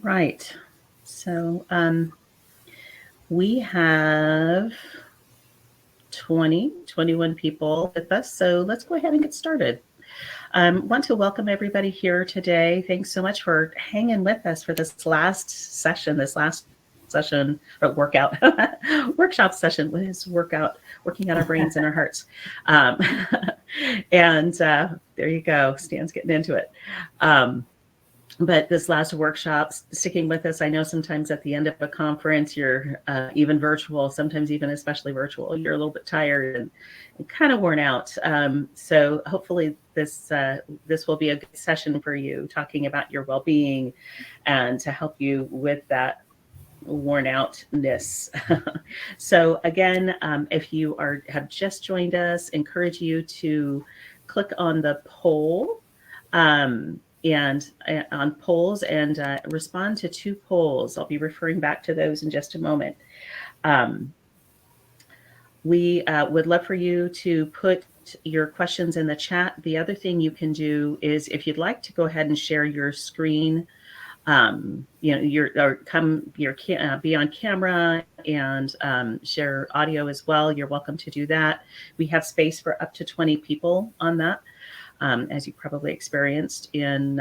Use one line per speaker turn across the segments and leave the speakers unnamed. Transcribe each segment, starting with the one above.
Right. So we have 21 people with us. So let's go ahead and get started. Want to welcome everybody here today. Thanks so much for hanging with us for this last session, or workout, workshop session. What is workout? Working on our brains and our hearts. Um, and there you go. Stan's getting into it. But this last workshop, sticking with us, I know sometimes at the end of a conference, you're even virtual, sometimes even especially virtual, you're a little bit tired and kind of worn out. So hopefully this will be a good session for you, talking about your well-being and to help you with that worn outness. So again, if you have just joined us, encourage you to click on the poll. And on polls and respond to 2 polls. I'll be referring back to those in just a moment. We would love for you to put your questions in the chat. The other thing you can do is, if you'd like to go ahead and share your screen, be on camera and share audio as well, you're welcome to do that. We have space for up to 20 people on that. As you probably experienced in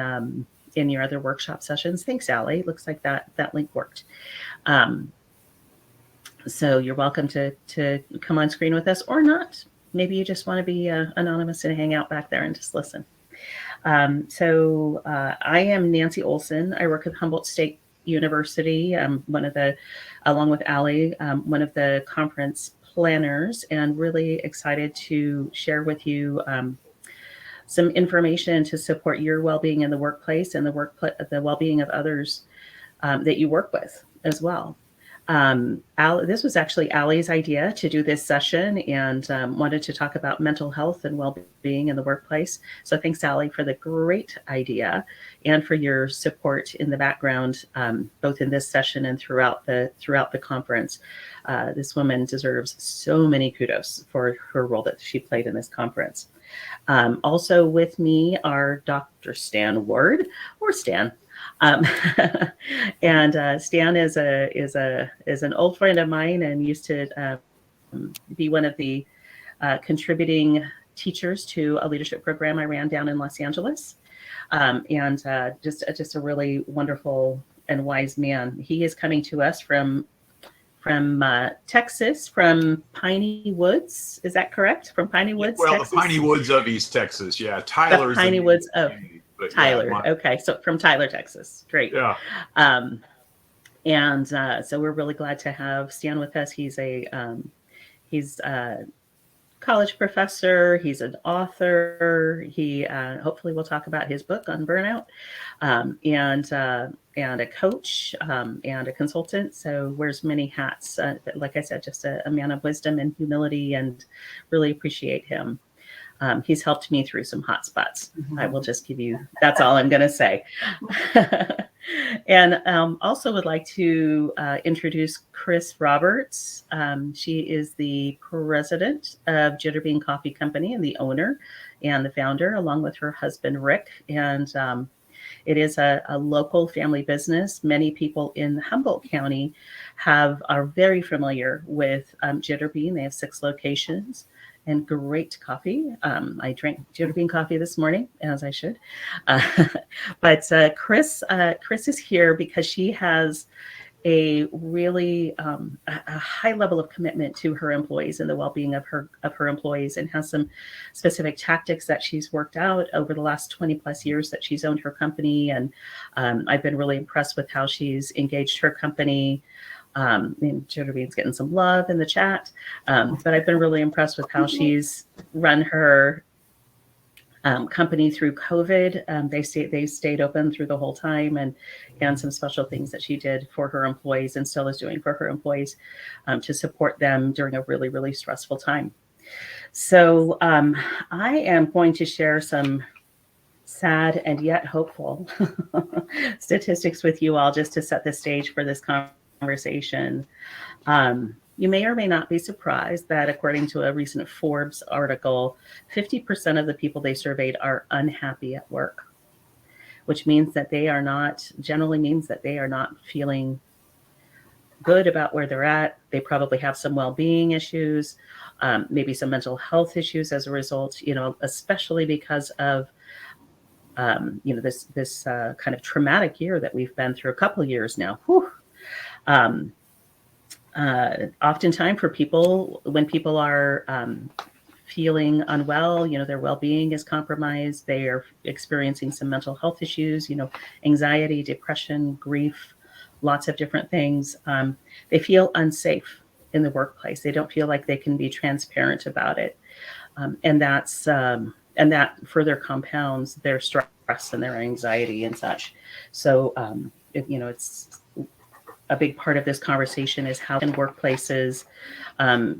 your other workshop sessions. Thanks, Allie. Looks like that link worked. So you're welcome to come on screen with us or not. Maybe you just want to be anonymous and hang out back there and just listen. So I am Nancy Olson. I work at Humboldt State University. I'm along with Allie, one of the conference planners, and really excited to share with you some information to support your well-being in the workplace and the well-being of others that you work with as well. This was actually Allie's idea to do this session, and wanted to talk about mental health and well-being in the workplace. So thanks, Allie, for the great idea and for your support in the background, both in this session and throughout the conference. This woman deserves so many kudos for her role that she played in this conference. Also with me are Dr. Stan Ward, or Stan. And Stan is an old friend of mine and used to be one of the contributing teachers to a leadership program I ran down in Los Angeles. And just a really wonderful and wise man. He is coming to us from Texas, from Piney Woods. Is that correct? From Piney Woods, Texas?
The Piney Woods of East Texas. Yeah, Tyler's
the Piney Woods of Tyler.
Yeah,
okay, so from Tyler, Texas. Great.
Yeah.
So we're really glad to have Stan with us. He's a college professor. He's an author. He hopefully will talk about his book on burnout, and a coach, and a consultant. So wears many hats. Like I said, just a man of wisdom and humility, and really appreciate him. He's helped me through some hot spots. I will just that's all I'm going to say. And also would like to introduce Kris Roberts. She is the president of Jitter Bean Coffee Company and the owner and the founder, along with her husband, Rick. And it is a local family business. Many people in Humboldt County are very familiar with Jitter Bean. They have 6 locations. And great coffee. I drank Jitter Bean coffee this morning, as I should. But Kris is here because she has a really a high level of commitment to her employees and the well-being of her employees, and has some specific tactics that she's worked out over the last 20 plus years that she's owned her company. And I've been really impressed with how she's engaged her company. Jitter Bean's getting some love in the chat, but I've been really impressed with how she's run her company through COVID. They stayed open through the whole time, and some special things that she did for her employees and still is doing for her employees to support them during a really, really stressful time. So I am going to share some sad and yet hopeful statistics with you all, just to set the stage for this conversation. You may or may not be surprised that according to a recent Forbes article, 50% of the people they surveyed are unhappy at work, which means that generally means that they are not feeling good about where they're at. They probably have some well-being issues, maybe some mental health issues as a result, especially because of, this kind of traumatic year that we've been through, a couple of years now. Whew. Oftentimes for people, when people are feeling unwell, their well-being is compromised. They are experiencing some mental health issues, anxiety, depression, grief, lots of different things. They feel unsafe in the workplace. They don't feel like they can be transparent about it. And that further compounds their stress and their anxiety and such. So, it's a big part of this conversation is how can workplaces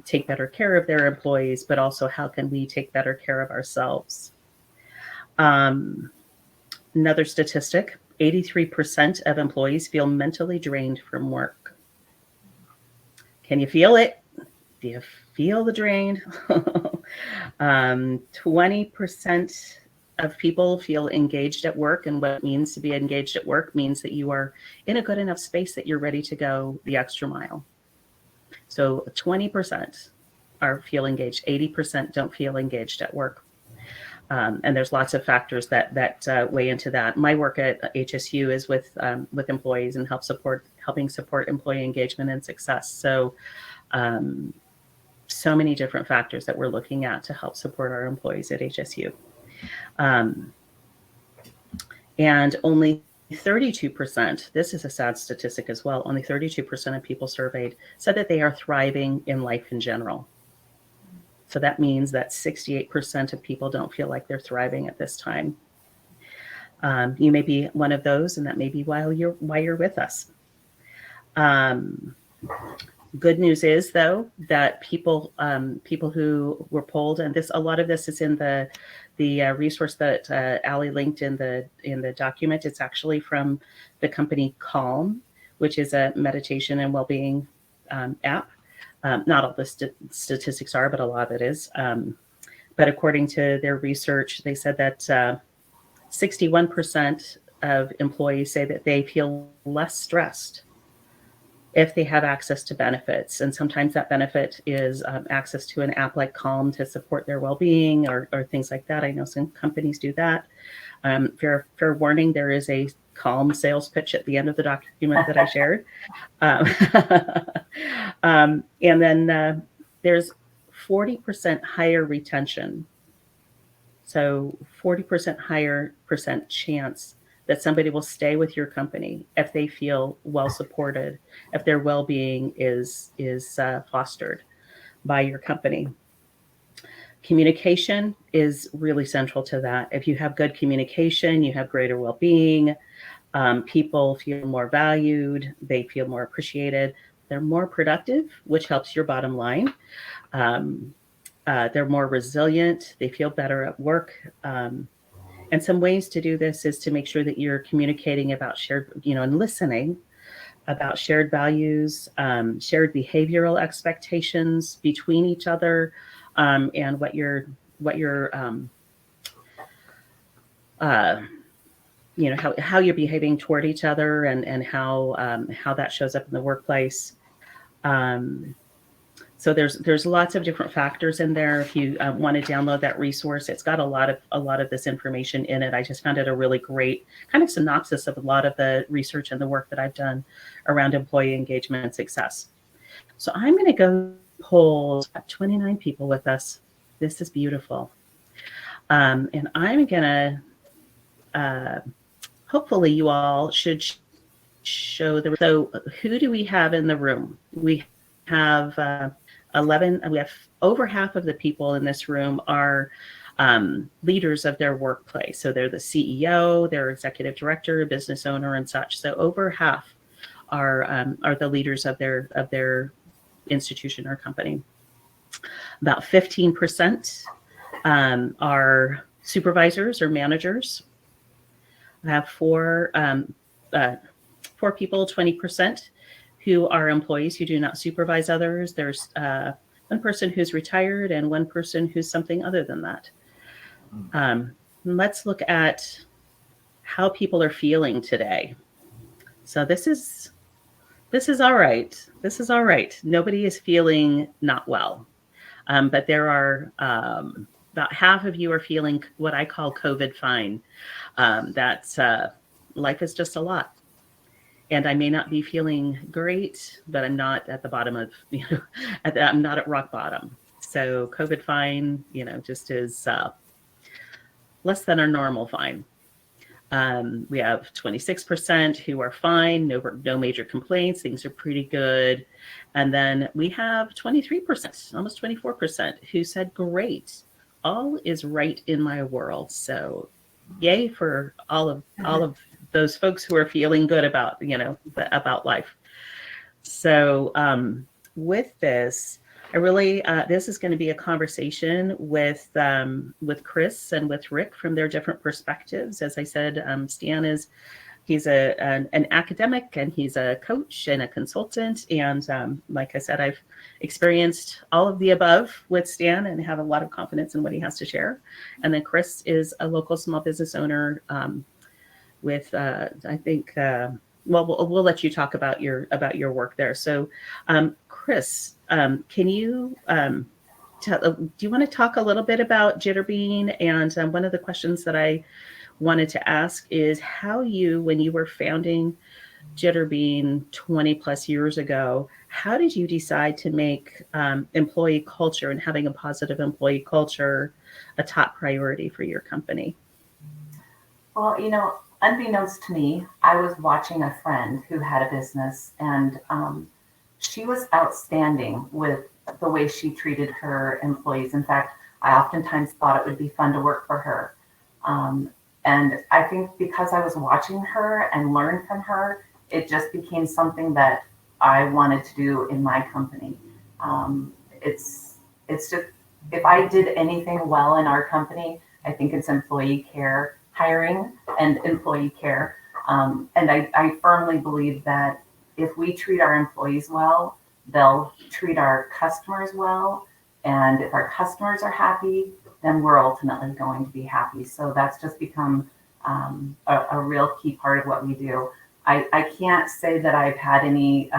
take better care of their employees, but also how can we take better care of ourselves? Another statistic, 83% of employees feel mentally drained from work. Can you feel it? Do you feel the drain? 20% of people feel engaged at work, and what it means to be engaged at work means that you are in a good enough space that you're ready to go the extra mile. So 20% feel engaged, 80% don't feel engaged at work. And there's lots of factors that weigh into that. My work at HSU is with employees and helping support employee engagement and success. So so many different factors that we're looking at to help support our employees at HSU. And only 32%, this is a sad statistic as well, only 32% of people surveyed said that they are thriving in life in general. So that means that 68% of people don't feel like they're thriving at this time. You may be one of those, and that may be why you're with us. Good news is, though, that people who were polled, and a lot of this is in the resource that Allie linked in the document. It's actually from the company Calm, which is a meditation and well-being app. Not all the statistics are, but a lot of it is. But according to their research, they said that 61% of employees say that they feel less stressed if they have access to benefits. And sometimes that benefit is access to an app like Calm to support their well-being or things like that. I know some companies do that. Fair warning, there is a Calm sales pitch at the end of the document that I shared. And then there's 40% higher retention. So 40% higher chance that somebody will stay with your company if they feel well supported, if their well-being is fostered by your company. Communication is really central to that. If you have good communication, you have greater well-being. People feel more valued. They feel more appreciated. They're more productive, which helps your bottom line. They're more resilient. They feel better at work. And some ways to do this is to make sure that you're communicating about shared, and listening about shared values, shared behavioral expectations between each other, and what you're how you're behaving toward each other, and how that shows up in the workplace. So there's lots of different factors in there. If you want to download that resource, it's got a lot of this information in it. I just found it a really great kind of synopsis of a lot of the research and the work that I've done around employee engagement and success. So I'm going to go poll 29 people with us. This is beautiful. And I'm going to, hopefully you all should show so who do we have in the room? We have 11, we have over half of the people in this room are leaders of their workplace. So they're the CEO, they're executive director, business owner, and such. So over half are the leaders of their institution or company. About 15% are supervisors or managers. I have four people, 20%. Who are employees who do not supervise others. There's one person who's retired and one person who's something other than that. Let's look at how people are feeling today. So this is all right. This is all right. Nobody is feeling not well. But there are about half of you are feeling what I call COVID fine. That's life is just a lot. And I may not be feeling great, but I'm not at the bottom of, I'm not at rock bottom. So COVID fine, just is less than our normal fine. We have 26% who are fine, no major complaints, things are pretty good. And then we have 23%, almost 24%, who said, great, all is right in my world. So yay for all of those folks who are feeling good about, about life. So with this, I really, this is going to be a conversation with Kris and with Rick from their different perspectives. As I said, Stan he's an academic, and he's a coach and a consultant. And like I said, I've experienced all of the above with Stan and have a lot of confidence in what he has to share. And then Kris is a local small business owner with, I think, well, we'll let you talk about your work there. So, Kris, can you do you want to talk a little bit about Jitter Bean? And one of the questions that I wanted to ask is how when you were founding Jitter Bean 20 plus years ago, how did you decide to make employee culture and having a positive employee culture a top priority for your company?
Well, unbeknownst to me, I was watching a friend who had a business, and she was outstanding with the way she treated her employees. In fact, I oftentimes thought it would be fun to work for her. And I think because I was watching her and learned from her, it just became something that I wanted to do in my company. It's just, if I did anything well in our company, I think it's employee care, hiring and employee care. And I firmly believe that if we treat our employees well, they'll treat our customers well. And if our customers are happy, then we're ultimately going to be happy. So that's just become a real key part of what we do. I can't say that I've had any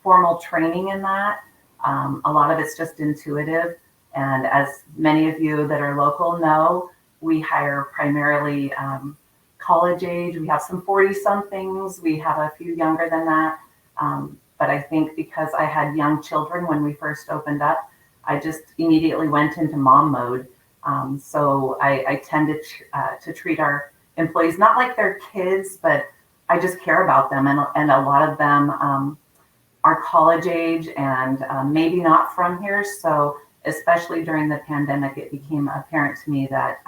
formal training in that. A lot of it's just intuitive. And as many of you that are local know, we hire primarily college age. We have some 40-somethings. We have a few younger than that. But I think because I had young children when we first opened up, I just immediately went into mom mode. So I tend to treat our employees not like they're kids, but I just care about them. And a lot of them are college age and maybe not from here. So especially during the pandemic, it became apparent to me that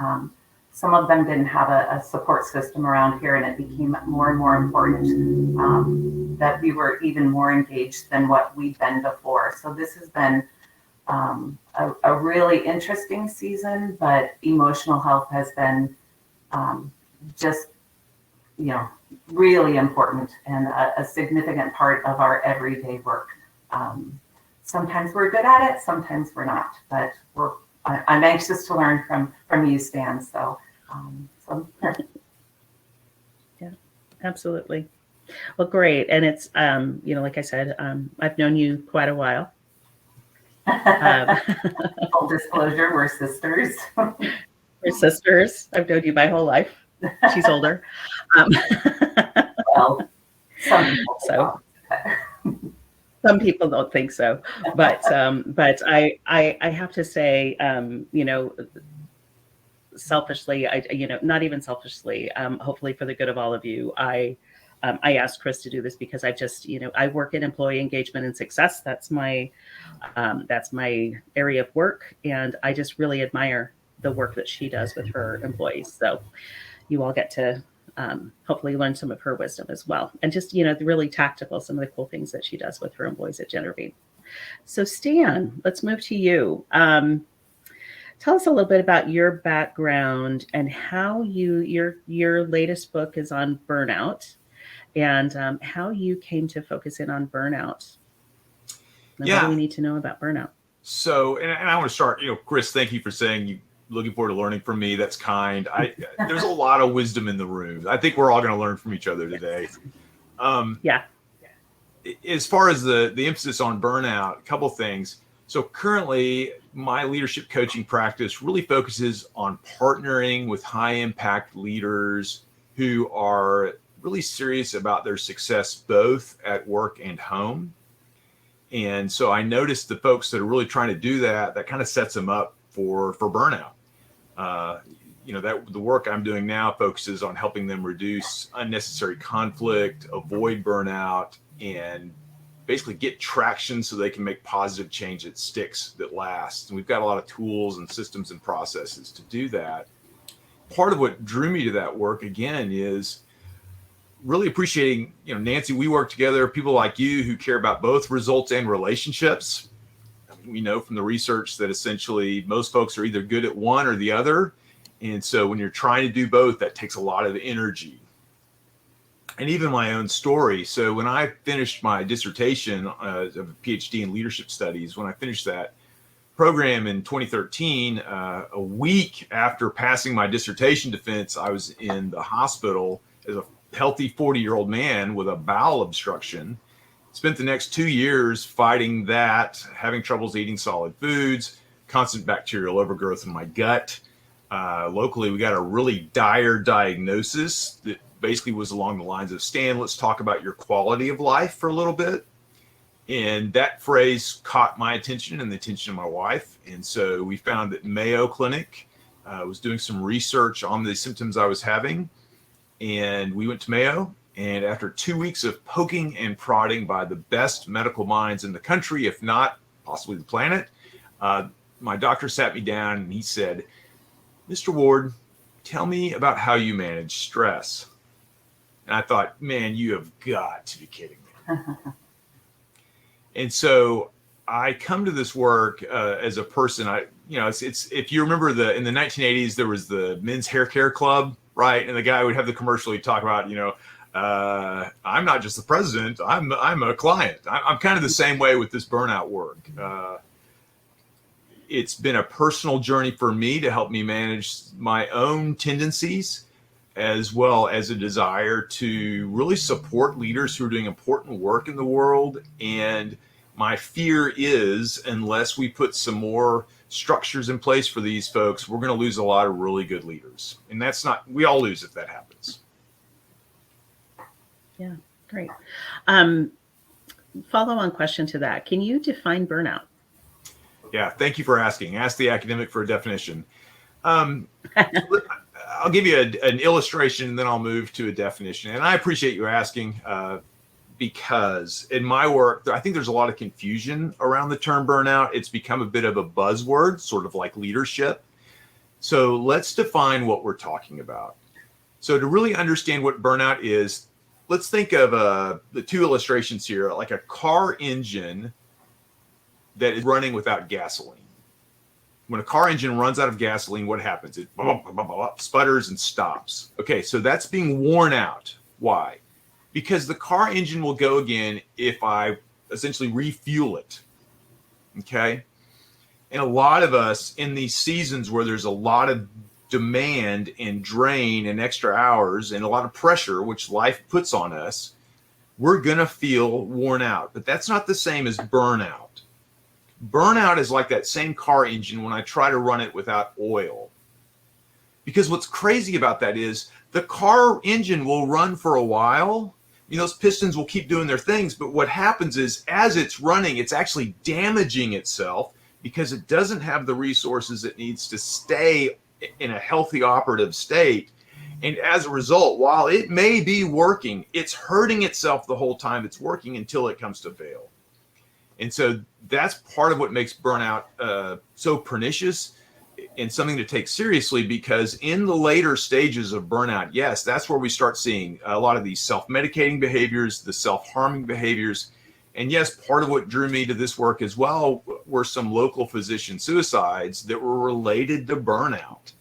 some of them didn't have a support system around here, and it became more and more important that we were even more engaged than what we'd been before. So this has been a really interesting season, but emotional health has been just, really important and a significant part of our everyday work. Sometimes we're good at it, sometimes we're not, but I'm anxious to learn from you, Stan. So,
yeah, absolutely. Well, great. And it's, like I said, I've known you quite a while.
Full disclosure, we're sisters.
We're sisters. I've known you my whole life. She's older.
Well,
some people don't think so, but I have to say, selfishly, not even selfishly, hopefully for the good of all of you, I asked Kris to do this because I just, I work in employee engagement and success. That's my area of work, and I just really admire the work that she does with her employees. So you all get to hopefully learn some of her wisdom as well, and just really tactical, some of the cool things that she does with her employees at Jitter Bean. So Stan, let's move to you. Tell us a little bit about your background and how your latest book is on burnout, and how you came to focus in on burnout. And what do we need to know about burnout?
So, and I want to start, Kris, thank you for saying looking forward to learning from me. That's kind. There's a lot of wisdom in the room. I think we're all going to learn from each other today.
Yeah.
As far as the emphasis on burnout, a couple things. So currently, my leadership coaching practice really focuses on partnering with high impact leaders who are really serious about their success both at work and home. And so I noticed the folks that are really trying to do that kind of sets them up for burnout. That the work I'm doing now focuses on helping them reduce unnecessary conflict, avoid burnout, and basically get traction so they can make positive change that sticks, that lasts. And we've got a lot of tools and systems and processes to do that. Part of what drew me to that work, again, is really appreciating, Nancy, we work together, people like you who care about both results and relationships. We know from the research that essentially most folks are either good at one or the other. And so when you're trying to do both, that takes a lot of energy. And even my own story. So when I finished my dissertation of a PhD in leadership studies, when I finished that program in 2013, a week after passing my dissertation defense, I was in the hospital as a healthy 40-year-old man with a bowel obstruction. Spent the next 2 years fighting that, having troubles eating solid foods, constant bacterial overgrowth in my gut. Locally, we got a really dire diagnosis that basically was along the lines of, Stan, let's talk about your quality of life for a little bit. And that phrase caught my attention and the attention of my wife. And so we found that Mayo Clinic was doing some research on the symptoms I was having. And we went to Mayo. And after 2 weeks of poking and prodding by the best medical minds in the country, if not possibly the planet, my doctor sat me down and he said, Mr. Ward, tell me about how you manage stress. And I thought, man, you have got to be kidding me. And so I come to this work as a person. It's if you remember in the 1980s, there was the Men's Hair Care Club, right? And the guy would have the commercial. He'd talk about, I'm not just the president. I'm a client. I'm kind of the same way with this burnout work. It's been a personal journey for me to help me manage my own tendencies, as well as a desire to really support leaders who are doing important work in the world. And my fear is, unless we put some more structures in place for these folks, we're going to lose a lot of really good leaders. And we all lose if that happens.
Yeah, great. Follow-on question to that. Can you define burnout?
Yeah, thank you for asking. Ask the academic for a definition. I'll give you an illustration, and then I'll move to a definition. And I appreciate you asking because in my work, I think there's a lot of confusion around the term burnout. It's become a bit of a buzzword, sort of like leadership. So let's define what we're talking about. So to really understand what burnout is, let's think of the two illustrations here, like a car engine that is running without gasoline. When a car engine runs out of gasoline, what happens? It sputters and stops. Okay, so that's being worn out. Why? Because the car engine will go again if I essentially refuel it. Okay? And a lot of us in these seasons where there's a lot of demand and drain and extra hours and a lot of pressure, which life puts on us, we're going to feel worn out. But that's not the same as burnout. Burnout is like that same car engine when I try to run it without oil. Because what's crazy about that is the car engine will run for a while. Those pistons will keep doing their things. But what happens is as it's running, it's actually damaging itself because it doesn't have the resources it needs to stay in a healthy operative state. And as a result, while it may be working, it's hurting itself the whole time it's working until it comes to fail. And so that's part of what makes burnout so pernicious and something to take seriously, because in the later stages of burnout, yes, that's where we start seeing a lot of these self-medicating behaviors, the self-harming behaviors. And yes, part of what drew me to this work as well were some local physician suicides that were related to burnout.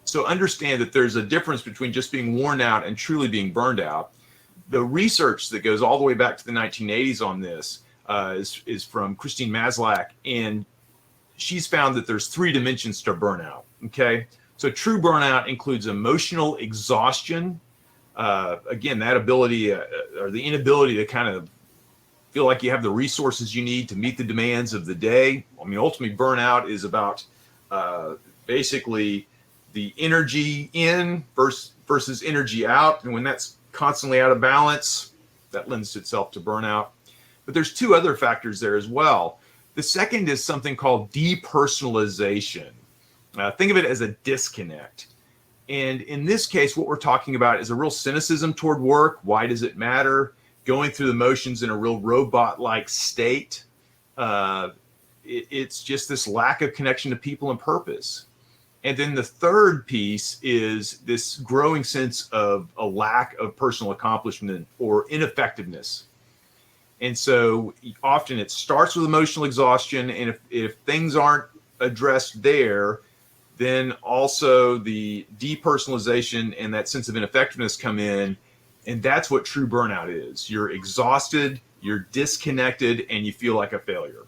So understand that there's a difference between just being worn out and truly being burned out. The research that goes all the way back to the 1980s on this is from Christine Maslach, and she's found that there's 3 dimensions to burnout. Okay. So true burnout includes emotional exhaustion. Again, that ability or the inability to kind of feel like you have the resources you need to meet the demands of the day. I mean, ultimately, burnout is about basically the energy in versus energy out. And when that's constantly out of balance, that lends itself to burnout. But there's 2 other factors there as well. The second is something called depersonalization. Think of it as a disconnect. And in this case, what we're talking about is a real cynicism toward work. Why does it matter? Going through the motions in a real robot-like state. It's just this lack of connection to people and purpose. And then the third piece is this growing sense of a lack of personal accomplishment or ineffectiveness. And so often it starts with emotional exhaustion. And if things aren't addressed there, then also the depersonalization and that sense of ineffectiveness come in. And that's what true burnout is. You're exhausted, you're disconnected, and you feel like a failure.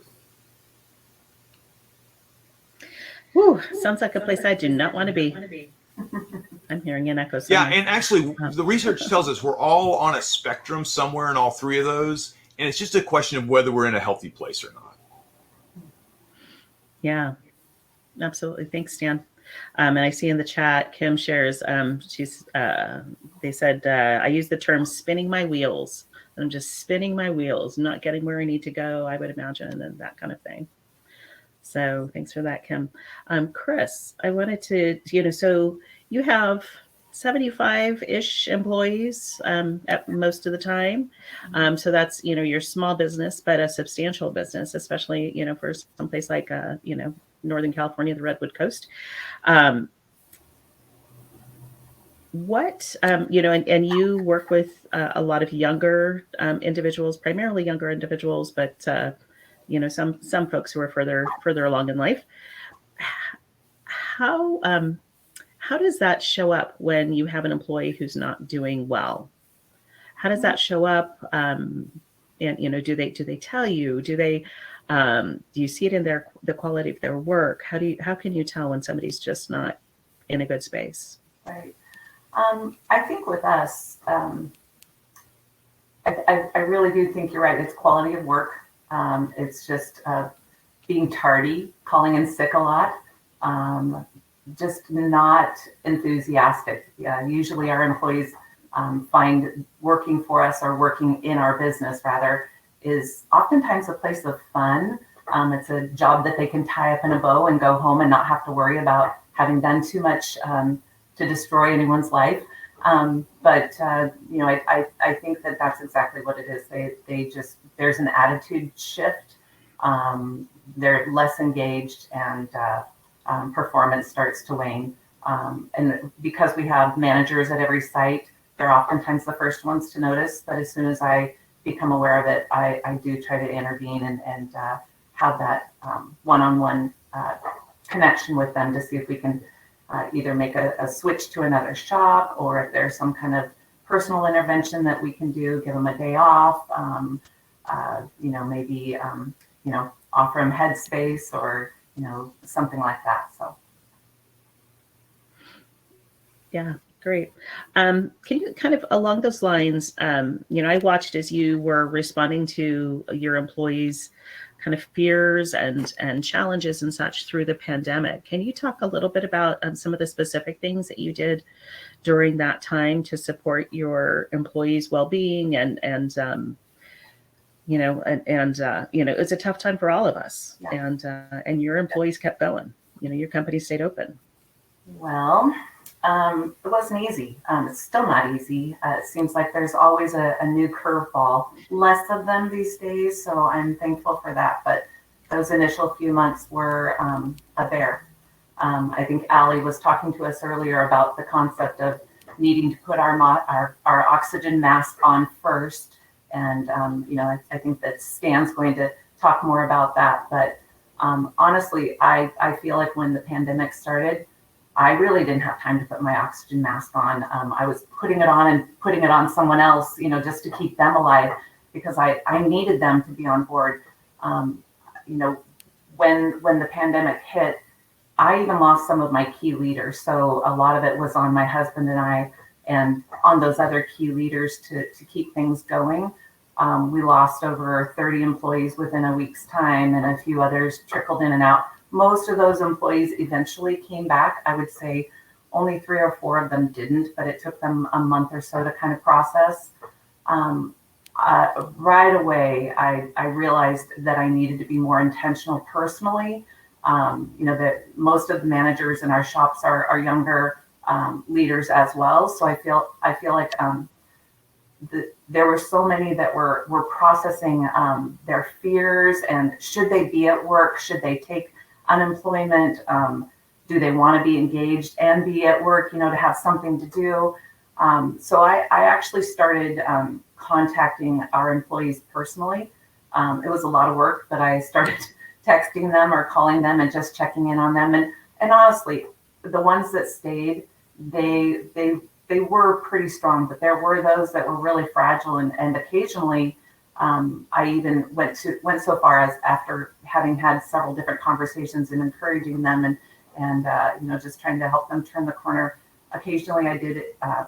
Whew, sounds like a place I do not want to be. I'm hearing an echo somewhere.
Yeah, and actually, the research tells us we're all on a spectrum somewhere in all 3 of those. And it's just a question of whether we're in a healthy place or not.
Yeah, absolutely. Thanks, Stan. And I see in the chat, Kim shares, they said, I use the term spinning my wheels. I'm just spinning my wheels, not getting where I need to go, I would imagine, and that kind of thing. So thanks for that, Kim. Kris, I wanted to, so you have 75-ish employees at most of the time. So that's, your small business, but a substantial business, especially, for someplace like, Northern California, the Redwood coast. What, and you work with a lot of younger individuals, primarily younger individuals, but, some folks who are further along in life. How does that show up when you have an employee who's not doing well? How does that show up? And, do they tell you, do you see it in the quality of their work? How can you tell when somebody's just not in a good space?
Right. I think with us, I really do think you're right. It's quality of work. It's just being tardy, calling in sick a lot, just not enthusiastic. Usually our employees find working for us or working in our business rather is oftentimes a place of fun. It's a job that they can tie up in a bow and go home and not have to worry about having done too much to destroy anyone's life. But I think that that's exactly what it is. They just, there's an attitude shift. They're less engaged and performance starts to wane. And because we have managers at every site, they're oftentimes the first ones to notice. But as soon as I become aware of it, I do try to intervene and have that one-on-one connection with them to see if we can either make a switch to another shop, or if there's some kind of personal intervention that we can do, give them a day off, maybe offer them headspace or something like that. So
yeah, great. Can you kind of along those lines, I watched as you were responding to your employees' kind of fears and challenges and such through the pandemic. Can you talk a little bit about some of the specific things that you did during that time to support your employees' well-being it's a tough time for all of us. Yeah. And your employees kept going. Your company stayed open.
Well, it wasn't easy. It's still not easy. It seems like there's always a new curveball, less of them these days. So I'm thankful for that. But those initial few months were a bear. I think Allie was talking to us earlier about the concept of needing to put our oxygen mask on first. And, I think that Stan's going to talk more about that. But honestly, I feel like when the pandemic started, I really didn't have time to put my oxygen mask on. I was putting it on and putting it on someone else, just to keep them alive because I needed them to be on board. when the pandemic hit, I even lost some of my key leaders. So a lot of it was on my husband and I, and on those other key leaders to keep things going. We lost over 30 employees within a week's time, and a few others trickled in and out. Most of those employees eventually came back. I would say only 3 or 4 of them didn't, but it took them a month or so to kind of process. Right away, I realized that I needed to be more intentional personally. That most of the managers in our shops are younger leaders as well. So I feel like there were so many that were processing their fears, and should they be at work? Should they take unemployment? Do they want to be engaged and be at work, to have something to do? So I actually started contacting our employees personally. It was a lot of work, but I started texting them or calling them and just checking in on them. And honestly, the ones that stayed, they were pretty strong, but there were those that were really fragile. And occasionally, I even went so far as, after having had several different conversations and encouraging them and just trying to help them turn the corner. Occasionally, I did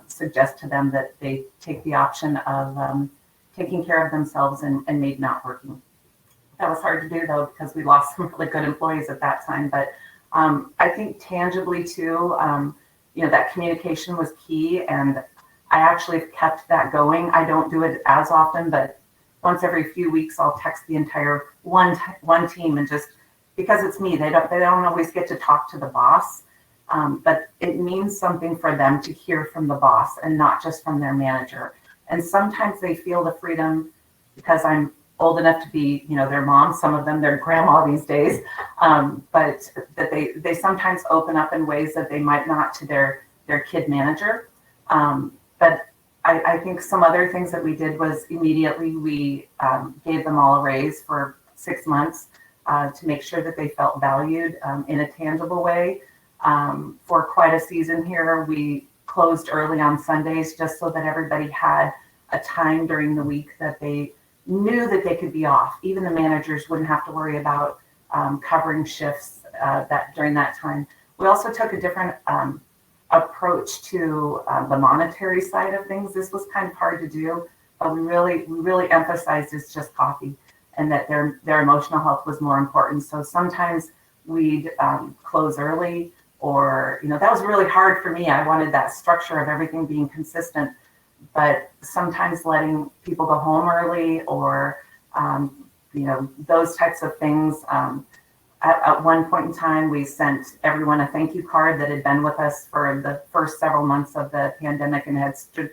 suggest to them that they take the option of taking care of themselves and maybe not working. That was hard to do, though, because we lost some really good employees at that time. But I think tangibly, too, that communication was key. And I actually kept that going. I don't do it as often, but once every few weeks, I'll text the entire one team, and just because it's me, they don't always get to talk to the boss. But it means something for them to hear from the boss and not just from their manager. And sometimes they feel the freedom because I'm old enough to be, their mom, some of them, their grandma these days. But that they sometimes open up in ways that they might not to their kid manager. But I think some other things that we did was immediately we gave them all a raise for 6 months to make sure that they felt valued in a tangible way. For quite a season here, we closed early on Sundays just so that everybody had a time during the week that they knew that they could be off. Even the managers wouldn't have to worry about covering shifts during that time. We also took a different approach to the monetary side of things. This was kind of hard to do, but we really emphasized it's just coffee, and that their emotional health was more important. So sometimes we'd close early, or that was really hard for me. I wanted that structure of everything being consistent, but sometimes letting people go home early, or those types of things. At one point in time, we sent everyone a thank you card that had been with us for the first several months of the pandemic and had stood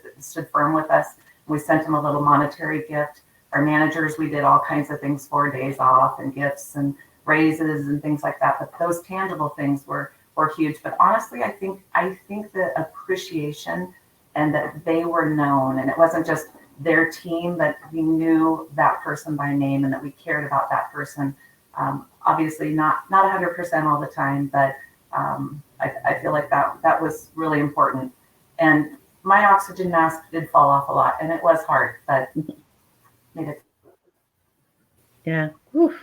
firm with us. We sent them a little monetary gift. Our managers, we did all kinds of things for days off and gifts and raises and things like that. But those tangible things were huge. But honestly, I think the appreciation and that they were known, and it wasn't just their team, but we knew that person by name and that we cared about that person. Obviously not 100% all the time, but I feel like that was really important. And my oxygen mask did fall off a lot, and it was hard, but made it.
Yeah. Oof.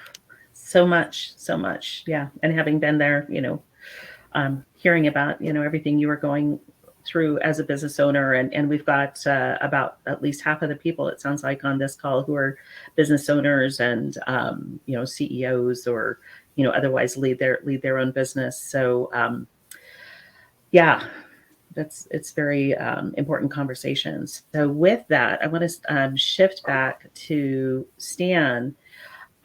So much. Yeah. And having been there, hearing about, everything you were going through as a business owner. And we've got about at least half of the people, it sounds like, on this call who are business owners and, CEOs or, otherwise lead their own business. So, yeah, it's very important conversations. So with that, I want to shift back to Stan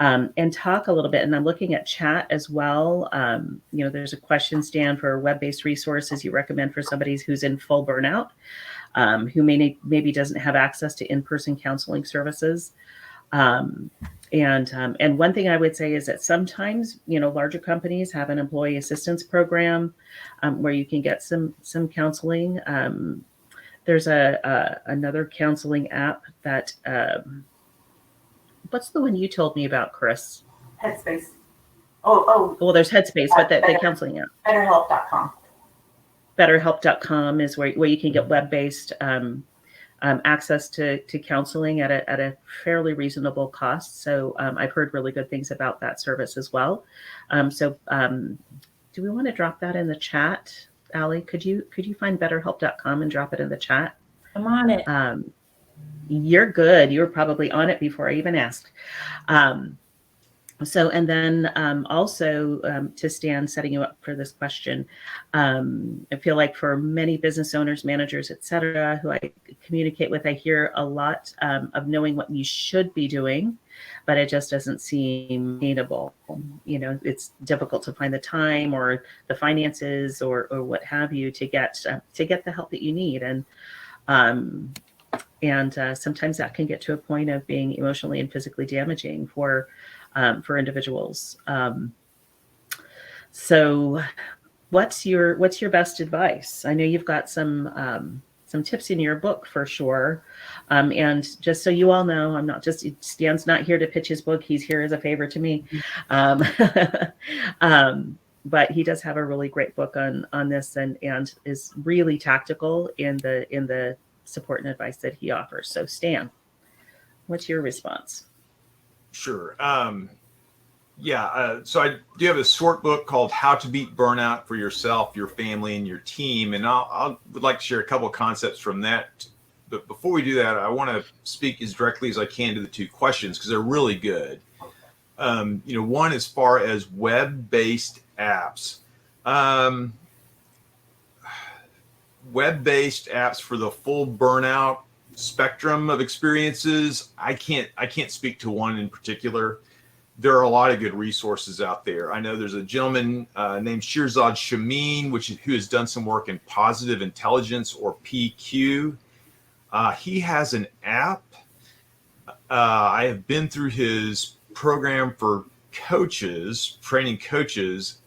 and talk a little bit. And I'm looking at chat as well. There's a question, Stan, for web-based resources you recommend for somebody who's in full burnout, who maybe doesn't have access to in-person counseling services. And one thing I would say is that sometimes, larger companies have an employee assistance program where you can get some counseling. There's another counseling app that, what's the one you told me about, Kris?
Headspace. Oh.
Well, there's Headspace, but the counseling app.
BetterHelp.com.
BetterHelp.com is where you can get web-based access to counseling at a fairly reasonable cost. So I've heard really good things about that service as well. Do we want to drop that in the chat? Allie, could you find betterhelp.com and drop it in the chat?
I'm on it.
You're good. You were probably on it before I even asked. And then also to Stan, setting you up for this question, I feel like for many business owners, managers, et cetera, who I communicate with, I hear a lot of knowing what you should be doing, but it just doesn't seem attainable. You know, it's difficult to find the time or the finances or what have you to get the help that you need. And sometimes that can get to a point of being emotionally and physically damaging for individuals. So what's your best advice? I know you've got some tips in your book for sure. And just so you all know, Stan's not here to pitch his book. He's here as a favor to me. But he does have a really great book on this and is really tactical in the support and advice that he offers. So Stan, what's your response?
Sure. So I do have a short book called How to Beat Burnout for Yourself, Your Family, and Your Team. And I would like to share a couple of concepts from that. But before we do that, I want to speak as directly as I can to the two questions because they're really good. One as far as web-based apps. Web-based apps for the full burnout spectrum of experiences. I can't speak to one in particular. There are a lot of good resources out there. I know there's a gentleman named Shirzad Shameen, who has done some work in positive intelligence, or PQ. He has an app. I have been through his program for coaches, training coaches.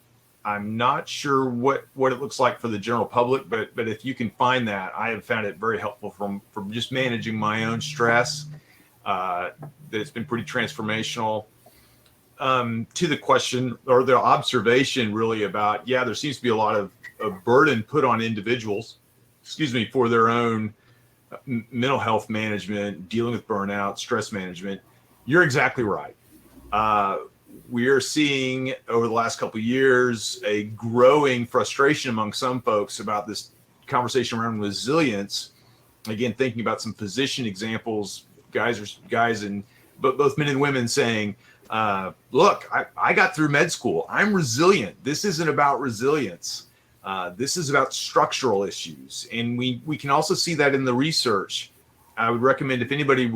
I'm not sure what it looks like for the general public, but if you can find that, I have found it very helpful from just managing my own stress. That it's been pretty transformational. To the question or the observation really about, there seems to be a lot of burden put on individuals, for their own mental health management, dealing with burnout, stress management. You're exactly right. We are seeing over the last couple of years a growing frustration among some folks about this conversation around resilience. Again, thinking about some physician examples, guys and both men and women saying, look, I got through med school. I'm resilient. This isn't about resilience. This is about structural issues. And we can also see that in the research. I would recommend if anybody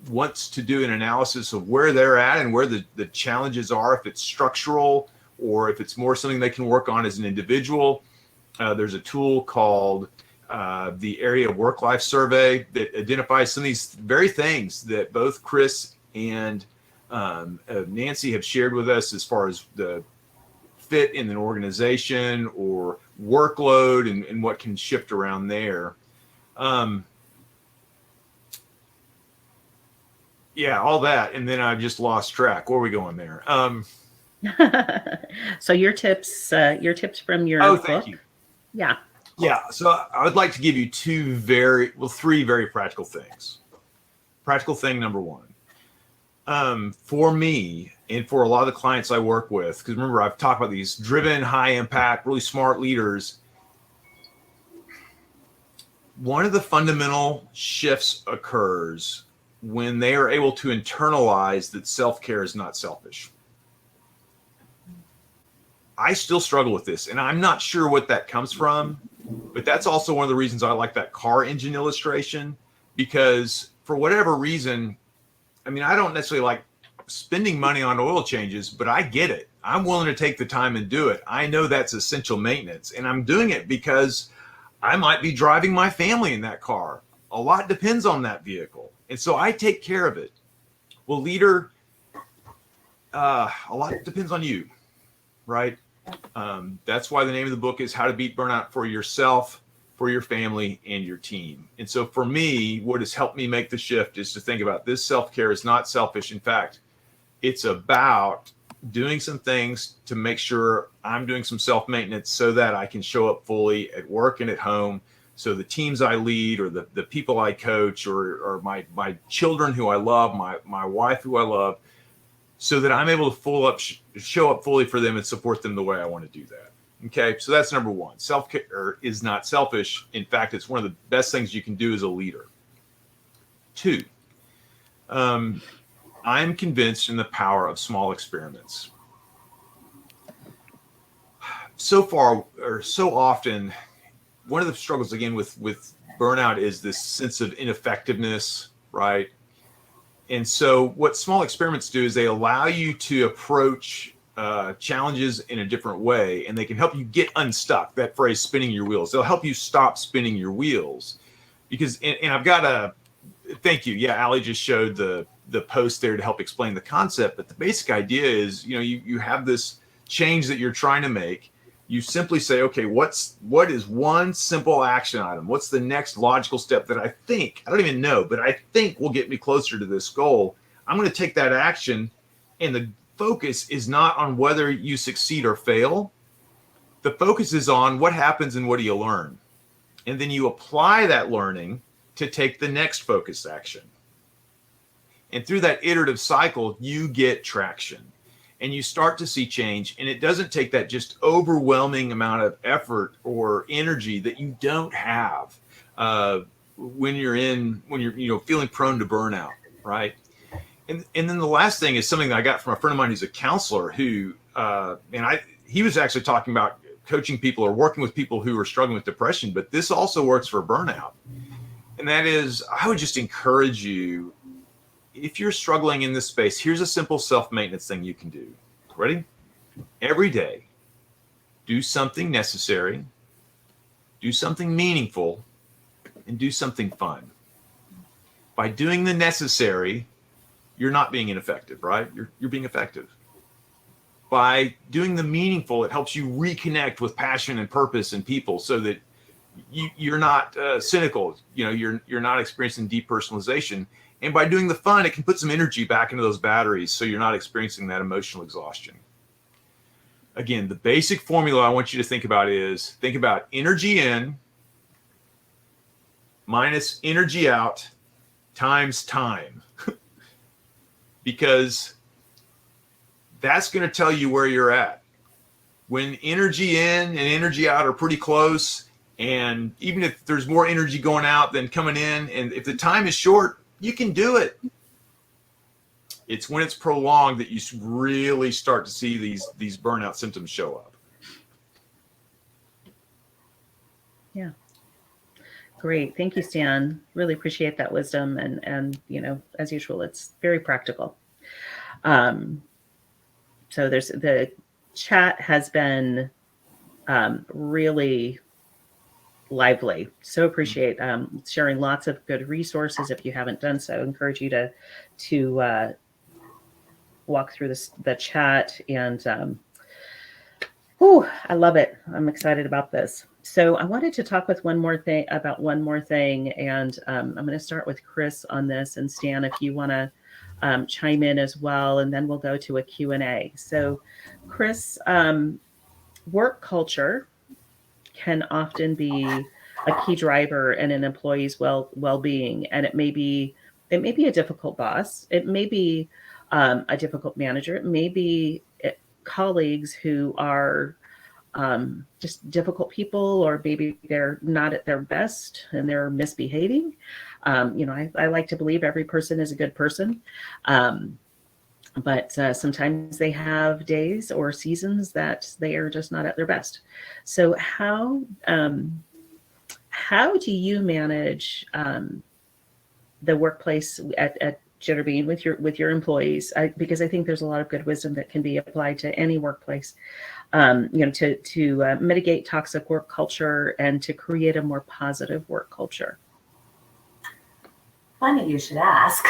wants to do an analysis of where they're at and where the challenges are, if it's structural or if it's more something they can work on as an individual, there's a tool called the Area Work-Life Survey that identifies some of these very things that both Kris and Nancy have shared with us as far as the fit in an organization or workload and what can shift around there. All that. And then I just lost track. Where are we going there?
So your tips from your book.
Thank you.
Yeah.
So I would like to give you three very practical things. Practical thing number one. For me and for a lot of the clients I work with, because remember, I've talked about these driven, high impact, really smart leaders. One of the fundamental shifts occurs when they are able to internalize that self-care is not selfish. I still struggle with this, and I'm not sure what that comes from, but that's also one of the reasons I like that car engine illustration, because for whatever reason, I don't necessarily like spending money on oil changes, but I get it. I'm willing to take the time and do it. I know that's essential maintenance, and I'm doing it because I might be driving my family in that car. A lot depends on that vehicle. And so I take care of it. Well, leader, a lot depends on you, right? That's why the name of the book is How to Beat Burnout for Yourself, for Your Family, and Your Team. And so for me, what has helped me make the shift is to think about this self-care is not selfish. In fact, it's about doing some things to make sure I'm doing some self-maintenance so that I can show up fully at work and at home So the teams I lead, or the people I coach, or my children who I love, my wife who I love, so that I'm able to show up fully for them and support them the way I want to do that. Okay, so that's number one. Self-care is not selfish. In fact, it's one of the best things you can do as a leader. Two, I'm convinced in the power of small experiments. So far, or so often, one of the struggles again with burnout is this sense of ineffectiveness, right? And so what small experiments do is they allow you to approach challenges in a different way, and they can help you get unstuck. That phrase, spinning your wheels. They'll help you stop spinning your wheels. Because, and I've got a, thank you. Yeah, Allie just showed the post there to help explain the concept. But the basic idea is, you have this change that you're trying to make. You simply say, okay, what is one simple action item? What's the next logical step that I don't even know, but I think will get me closer to this goal? I'm going to take that action, and the focus is not on whether you succeed or fail. The focus is on what happens and what do you learn? And then you apply that learning to take the next focused action. And through that iterative cycle, you get traction. And you start to see change, and it doesn't take that just overwhelming amount of effort or energy that you don't have when you're feeling prone to burnout, right? And then the last thing is something that I got from a friend of mine who's a counselor who, he was actually talking about coaching people or working with people who are struggling with depression, but this also works for burnout. And that is, I would just encourage you, if you're struggling in this space, here's a simple self-maintenance thing you can do. Ready? Every day, do something necessary, do something meaningful, and do something fun. By doing the necessary, you're not being ineffective, right? You're being effective. By doing the meaningful, it helps you reconnect with passion and purpose and people, so that you're not cynical. You're not experiencing depersonalization. And by doing the fun, it can put some energy back into those batteries, so you're not experiencing that emotional exhaustion. Again, the basic formula I want you to think about is, think about energy in minus energy out times time. Because that's going to tell you where you're at. When energy in and energy out are pretty close, and even if there's more energy going out than coming in, and if the time is short, you can do it. It's when it's prolonged that you really start to see these burnout symptoms show up.
Yeah. Great. Thank you, Stan. Really appreciate that wisdom. And as usual, it's very practical. So the chat has been really lively. So appreciate sharing lots of good resources. If you haven't done so, I encourage you to walk through the chat. And I love it. I'm excited about this. So I wanted to talk about one more thing, and I'm going to start with Kris on this, and Stan, if you want to chime in as well, and then we'll go to a Q&A. So Kris, work culture can often be a key driver in an employee's well-being, and it may be a difficult boss, it may be a difficult manager, it may be colleagues who are just difficult people, or maybe they're not at their best and they're misbehaving. I like to believe every person is a good person, but sometimes they have days or seasons that they are just not at their best. So how do you manage the workplace at Jitter Bean with your employees? Because I think there's a lot of good wisdom that can be applied to any workplace, to mitigate toxic work culture and to create a more positive work culture.
Funny you should ask.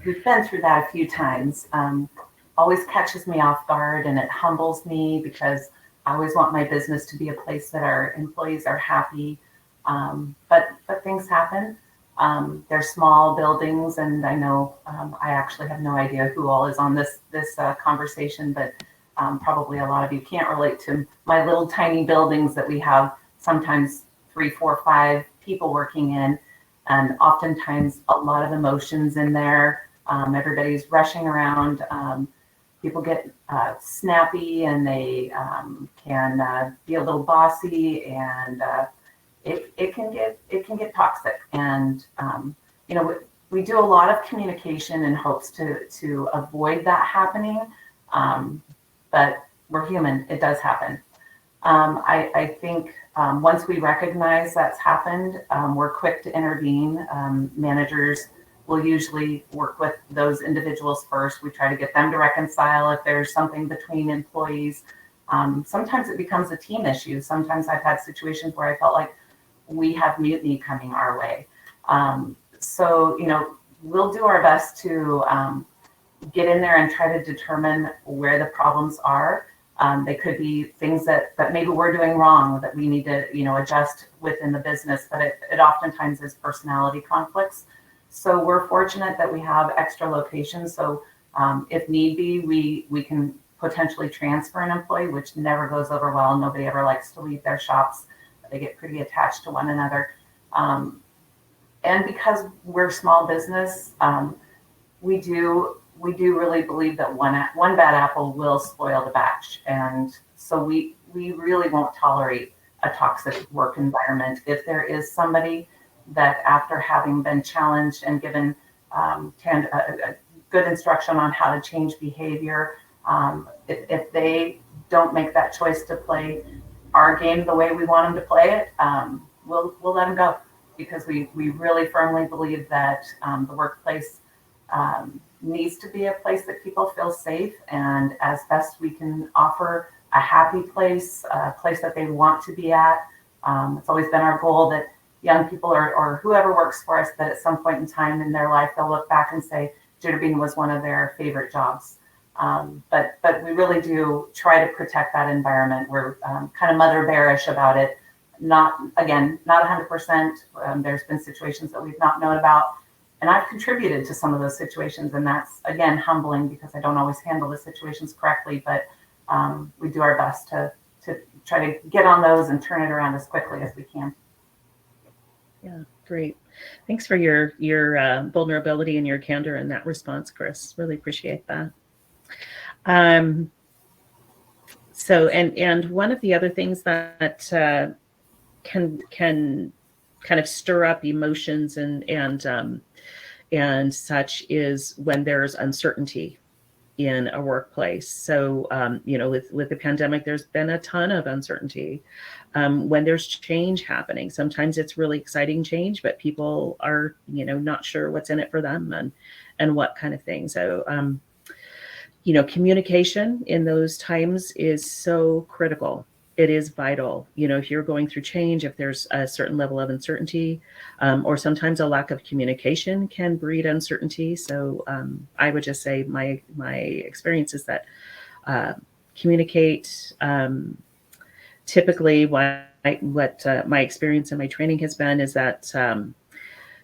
We've been through that a few times. Always catches me off guard, and it humbles me, because I always want my business to be a place that our employees are happy. But things happen. They're small buildings, and I know I actually have no idea who all is on this conversation, but probably a lot of you can't relate to my little tiny buildings that we have. Sometimes 3, 4, 5 people working in, and oftentimes a lot of emotions in there. Everybody's rushing around. People get snappy, and they can be a little bossy, and it can get toxic. And we do a lot of communication in hopes to avoid that happening, but we're human. It does happen. I think once we recognize that's happened, we're quick to intervene. Managers will usually work with those individuals first. We try to get them to reconcile if there's something between employees. Sometimes it becomes a team issue. Sometimes I've had situations where I felt like we have mutiny coming our way. So, we'll do our best to get in there and try to determine where the problems are. They could be things that maybe we're doing wrong that we need to, adjust within the business, but it oftentimes is personality conflicts. So we're fortunate that we have extra locations. So if need be, we can potentially transfer an employee, which never goes over well. Nobody ever likes to leave their shops. They get pretty attached to one another. And because we're small business, we do really believe that one bad apple will spoil the batch. And so we really won't tolerate a toxic work environment. If there is somebody that, after having been challenged and given a good instruction on how to change behavior, if they don't make that choice to play our game the way we want them to play it, we'll let them go, because we really firmly believe that the workplace needs to be a place that people feel safe, and as best we can offer a happy place, a place that they want to be at. It's always been our goal that young people or whoever works for us, that at some point in time in their life, they'll look back and say Jitter Bean was one of their favorite jobs. But we really do try to protect that environment. We're kind of mother bearish about it. Not 100%. There's been situations that we've not known about, and I've contributed to some of those situations, and that's, again, humbling, because I don't always handle the situations correctly, but we do our best to try to get on those and turn it around as quickly as we can.
Yeah, great. Thanks for your vulnerability and your candor in that response, Kris. Really appreciate that. So, and one of the other things that can kind of stir up emotions and such is when there's uncertainty in a workplace. So, with the pandemic, there's been a ton of uncertainty. When there's change happening, sometimes it's really exciting change, but people are, not sure what's in it for them and what kind of thing. So, communication in those times is so critical. It is vital. If you're going through change, if there's a certain level of uncertainty, or sometimes a lack of communication can breed uncertainty. So I would just say my experience is that communicate. Typically, what my experience and my training has been is that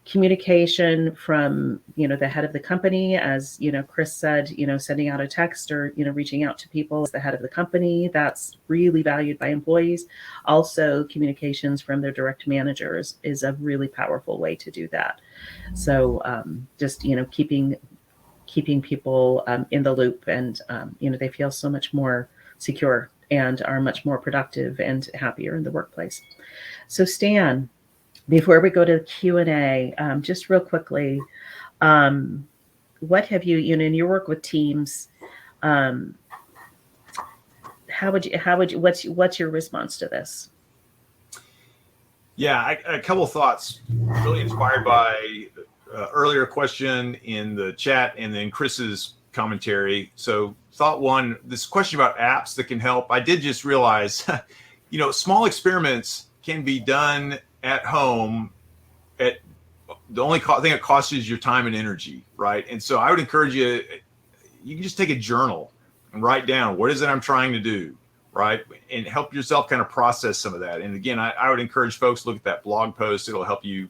communication from the head of the company, as Kris said, sending out a text or reaching out to people as the head of the company, that's really valued by employees. Also, communications from their direct managers is a really powerful way to do that. So just keeping people in the loop, and they feel so much more secure and are much more productive and happier in the workplace. So Stan, before we go to the Q&A, just real quickly, what have you, in your work with teams, what's your response to this?
Yeah, a couple of thoughts, really inspired by earlier question in the chat and then Kris's commentary. So thought one, this question about apps that can help. I did just realize, small experiments can be done at home. At the only thing it costs you is your time and energy, right? And so I would encourage you can just take a journal and write down, what is it I'm trying to do, right? And help yourself kind of process some of that. And again, I would encourage folks to look at that blog post. It'll help you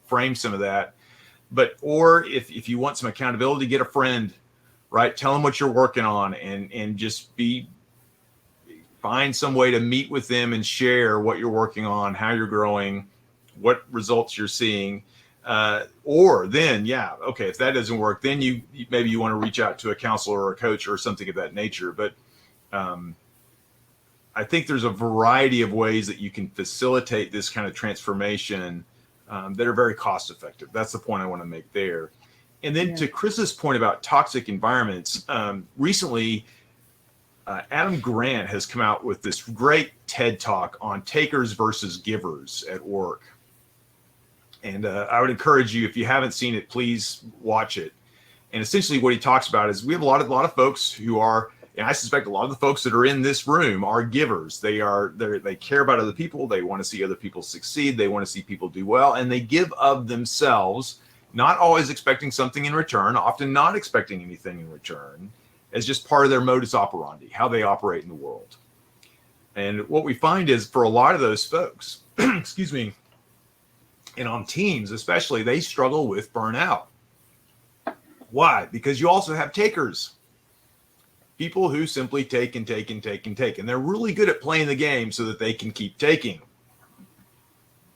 frame some of that. Or if you want some accountability, get a friend, right? Tell them what you're working on and just be Find some way to meet with them and share what you're working on, how you're growing, what results you're seeing. Or then, okay, if that doesn't work, then maybe you want to reach out to a counselor or a coach or something of that nature. But I think there's a variety of ways that you can facilitate this kind of transformation that are very cost effective. That's the point I want to make there. And then to Kris's point about toxic environments, recently, Adam Grant has come out with this great TED talk on takers versus givers at work. And I would encourage you, if you haven't seen it, please watch it. And essentially what he talks about is we have a lot of folks who are, and I suspect a lot of the folks that are in this room are givers. They care about other people. They want to see other people succeed. They want to see people do well, and they give of themselves, not always expecting something in return, often not expecting anything in return, as just part of their modus operandi, how they operate in the world. And what we find is for a lot of those folks, excuse me, and on teams especially, they struggle with burnout. Why? Because you also have takers. People who simply take and take and take and take. And they're really good at playing the game so that they can keep taking.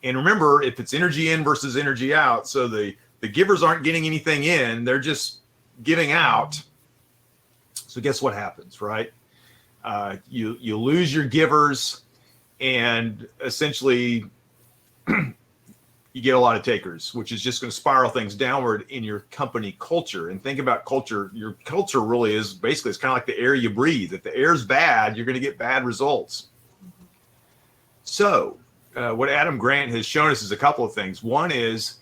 And remember, if it's energy in versus energy out, so the givers aren't getting anything in, they're just giving out. So guess what happens, right? You lose your givers, and essentially you get a lot of takers, which is just going to spiral things downward in your company culture. And think about culture. Your culture really is basically, it's kind of like the air you breathe. If the air's bad, you're going to get bad results. So what Adam Grant has shown us is a couple of things. One is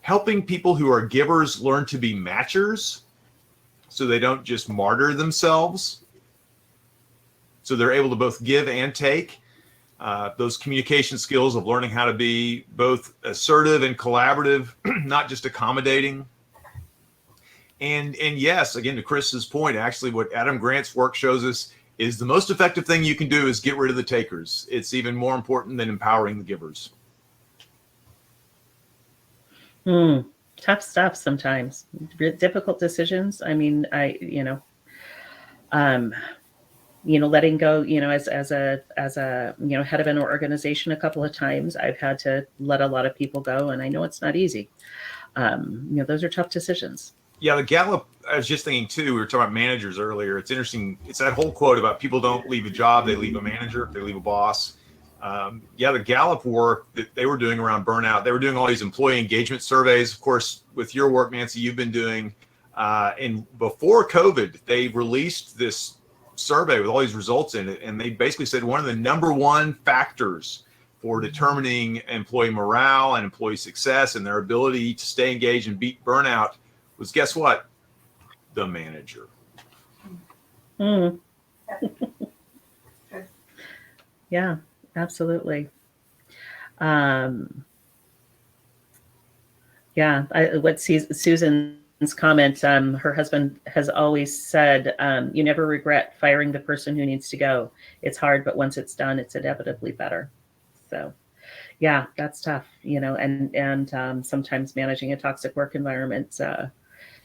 helping people who are givers learn to be matchers, so they don't just martyr themselves. So they're able to both give and take. Those communication skills of learning how to be both assertive and collaborative, not just accommodating. And yes, again, to Kris's point, actually what Adam Grant's work shows us is the most effective thing you can do is get rid of the takers. It's even more important than empowering the givers.
Tough stuff sometimes. Difficult decisions. I mean, letting go, as a head of an organization a couple of times, I've had to let a lot of people go, and I know it's not easy. Those are tough decisions.
Yeah, the Gallup, I was just thinking too, we were talking about managers earlier. It's interesting. It's that whole quote about people don't leave a job, they leave a manager, they leave a boss. The Gallup work that they were doing around burnout, they were doing all these employee engagement surveys. Of course, with your work, Nancy, you've been doing, and before COVID, they released this survey with all these results in it. And they basically said one of the number one factors for determining employee morale and employee success and their ability to stay engaged and beat burnout was, guess what? The manager.
Yeah, absolutely. What Susan's comment, her husband has always said, you never regret firing the person who needs to go. It's hard, but once it's done, it's inevitably better. So yeah, that's tough, and sometimes managing a toxic work environment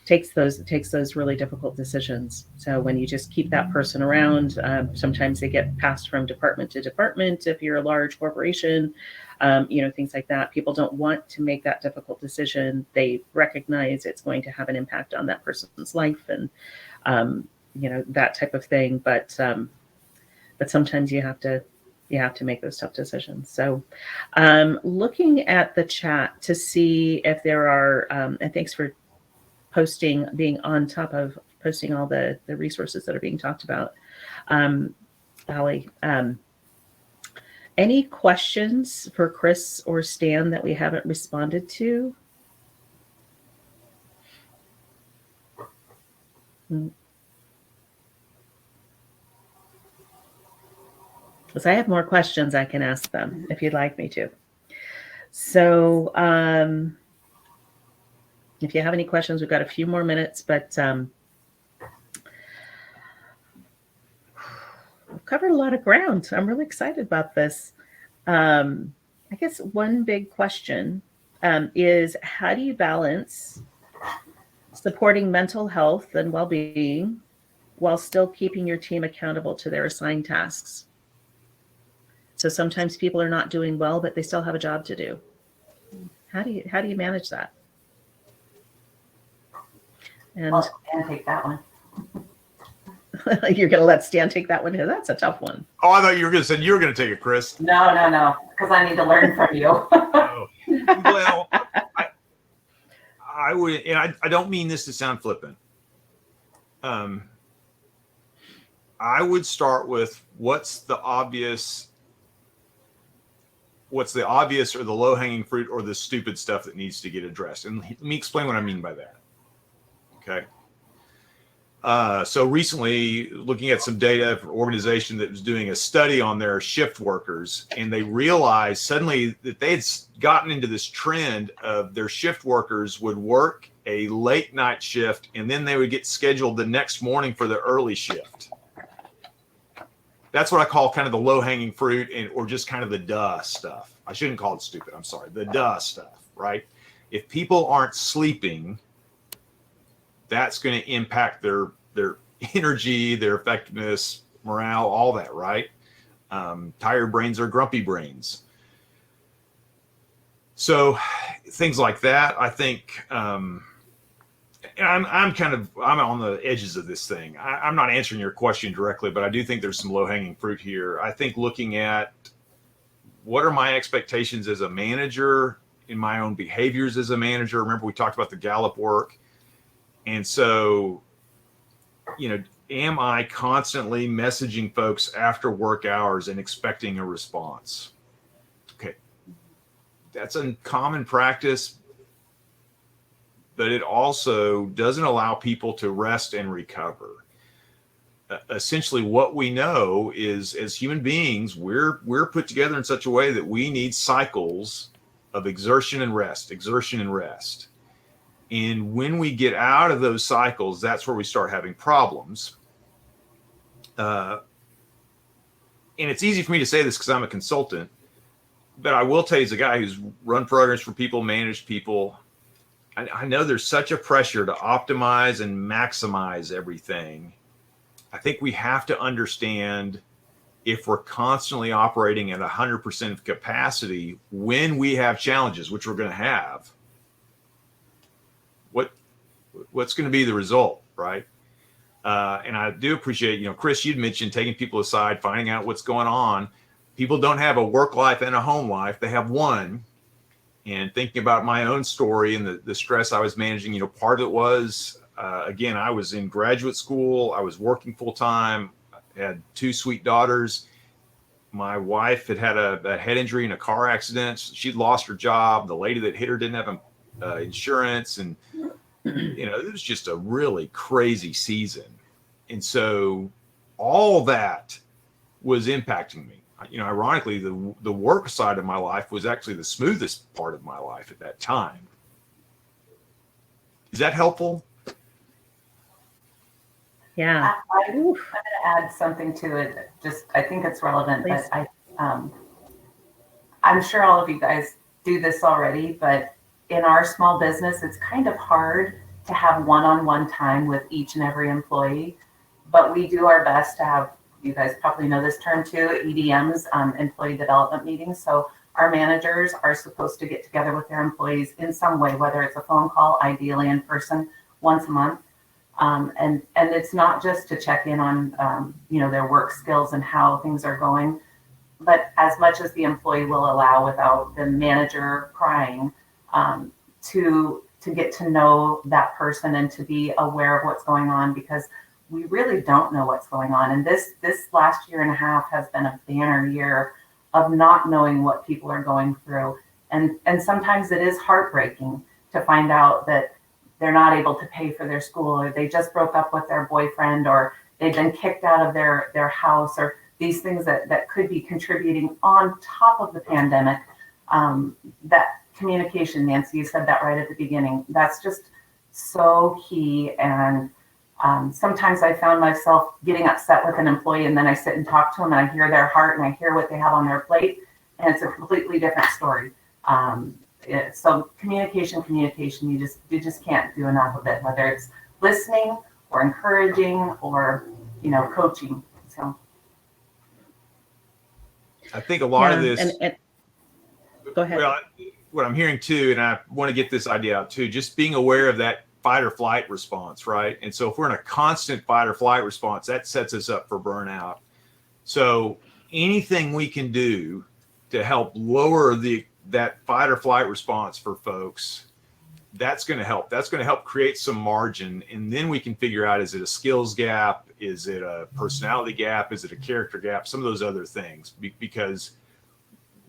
takes those really difficult decisions. So when you just keep that person around, sometimes they get passed from department to department. If you're a large corporation, things like that. People don't want to make that difficult decision. They recognize it's going to have an impact on that person's life and, that type of thing. But sometimes you have to make those tough decisions. So looking at the chat to see if there are, and thanks for being on top of posting all the resources that are being talked about. Allie, any questions for Kris or Stan that we haven't responded to? Because I have more questions I can ask them if you'd like me to. So if you have any questions, we've got a few more minutes, but we've covered a lot of ground. I'm really excited about this. I guess one big question is, how do you balance supporting mental health and well-being while still keeping your team accountable to their assigned tasks? So sometimes people are not doing well, but they still have a job to do. How do you manage that? And
And take that one.
you're going to let Stan take that one. That's a tough one.
Oh, I thought you were going to say you were going to take it, Kris.
No, because I need to learn from you.
Oh. Well, I would, and I don't mean this to sound flippant. I would start with what's the obvious or the low-hanging fruit or the stupid stuff that needs to get addressed. And let me explain what I mean by that. Okay. So recently, looking at some data for an organization that was doing a study on their shift workers, and they realized suddenly that they had gotten into this trend of their shift workers would work a late night shift, and then they would get scheduled the next morning for the early shift. That's what I call kind of the low-hanging fruit, or just kind of the duh stuff. I shouldn't call it stupid. I'm sorry. The duh stuff, right? If people aren't sleeping, that's going to impact their energy, their effectiveness, morale, all that, right? Tired brains are grumpy brains. So things like that, I think. I'm on the edges of this thing. I'm not answering your question directly, but I do think there's some low-hanging fruit here. I think looking at what are my expectations as a manager, in my own behaviors as a manager. Remember, we talked about the Gallup work. And so, am I constantly messaging folks after work hours and expecting a response? Okay. That's a common practice, but it also doesn't allow people to rest and recover. Essentially, what we know is, as human beings, we're put together in such a way that we need cycles of exertion and rest. And when we get out of those cycles, that's where we start having problems. And it's easy for me to say this because I'm a consultant, but I will tell you, as a guy who's run programs for people, managed people, I know there's such a pressure to optimize and maximize everything. I think we have to understand, if we're constantly operating at 100% of capacity, when we have challenges, which we're going to have, what's going to be the result, right? And I do appreciate, Kris, you'd mentioned taking people aside, finding out what's going on. People don't have a work life and a home life. They have one. And thinking about my own story and the stress I was managing, part of it was, again, I was in graduate school. I was working full time, had two sweet daughters. My wife had a head injury in a car accident. She'd lost her job. The lady that hit her didn't have insurance. And, it was just a really crazy season. And so all that was impacting me. Ironically, the work side of my life was actually the smoothest part of my life at that time. Is that helpful?
Yeah.
I'm going to add something to it. I think it's relevant.
Please.
But I'm sure all of you guys do this already, but in our small business, it's kind of hard to have one-on-one time with each and every employee. But we do our best to have, you guys probably know this term too, EDMs, employee development meetings. So our managers are supposed to get together with their employees in some way, whether it's a phone call, ideally in person, once a month. And it's not just to check in on, their work skills and how things are going, but as much as the employee will allow without the manager prying, to get to know that person and to be aware of what's going on, because we really don't know what's going on. And this last year and a half has been a banner year of not knowing what people are going through. And sometimes it is heartbreaking to find out that they're not able to pay for their school, or they just broke up with their boyfriend, or they've been kicked out of their house, or these things that could be contributing on top of the pandemic. That communication, Nancy, you said that right at the beginning. That's just so key. And sometimes I found myself getting upset with an employee, and then I sit and talk to them, and I hear their heart and I hear what they have on their plate, and it's a completely different story. So communication, you just can't do enough of it, whether it's listening or encouraging or, coaching. So.
I think a lot of this.
And go ahead.
Well, what I'm hearing too, and I want to get this idea out too, just being aware of that fight or flight response, right? And so if we're in a constant fight or flight response, that sets us up for burnout. So anything we can do to help lower that fight or flight response for folks, that's going to help. That's going to help create some margin. And then we can figure out, is it a skills gap? Is it a personality gap? Is it a character gap? Some of those other things. Because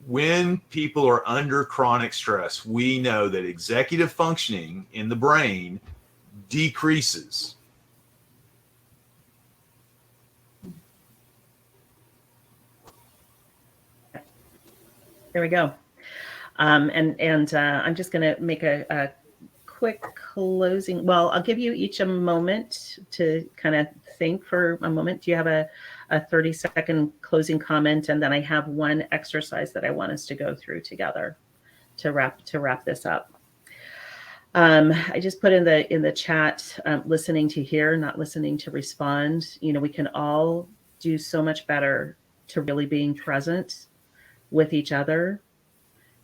when people are under chronic stress, we know that executive functioning in the brain decreases.
There we go. And I'm just going to make a quick closing. Well, I'll give you each a moment to kind of think for a moment. Do you have a 30-second closing comment? And then I have one exercise that I want us to go through together to wrap this up. I just put in the chat, listening to hear, not listening to respond. We can all do so much better to really being present with each other,